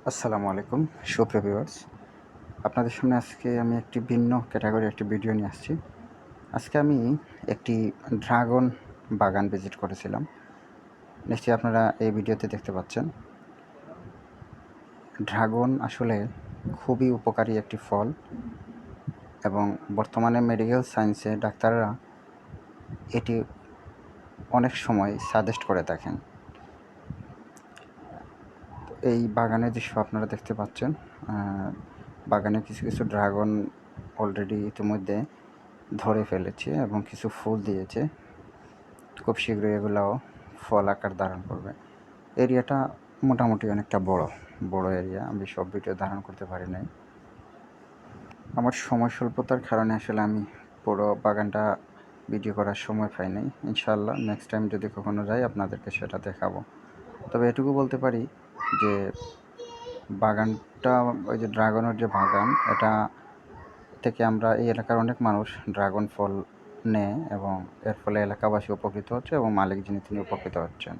আসসালামু আলাইকুম সুপ্রিয় ভিউয়ার্স, আপনাদের সামনে আজকে আমি একটি ভিন্ন ক্যাটাগরির একটি ভিডিও নিয়ে আসছি। আজকে আমি একটি ড্রাগন বাগান ভিজিট করেছিলাম। নিশ্চয়ই আপনারা এই ভিডিওতে দেখতে পাচ্ছেন। ড্রাগন আসলে খুবই উপকারী একটি ফল এবং বর্তমানে মেডিকেল সায়েন্সে ডাক্তাররা এটি অনেক সময় সাজেস্ট করে থাকেন। এই বাগানের দৃশ্য আপনারা দেখতে পাচ্ছেন। বাগানে কিছু কিছু ড্রাগন অলরেডি ইতিমধ্যে ধরে ফেলেছে এবং কিছু ফুল দিয়েছে। খুব শীঘ্রই এগুলাও ফল আকার ধারণ করবে। এরিয়াটা মোটামুটি অনেকটা বড় এরিয়া। আমি সব ভিডিও ধারণ করতে পারি নাই। আমার সময় স্বল্পতার কারণে আসলে আমি পুরো বাগানটা ভিডিও করার সময় পাই নাই। ইনশাআল্লাহ নেক্সট টাইম যদি কখনো যাই আপনাদেরকে সেটা দেখাবো। তবে এটুকু বলতে পারি যে বাগানটা, ওই যে ড্রাগনের যে বাগান, এটা থেকে আমরা এই এলাকার অনেক মানুষ ড্রাগন ফল নেয় এবং এর ফলে এলাকাবাসী উপকৃত হচ্ছে এবং মালিক যিনি তিনি উপকৃত হচ্ছেন।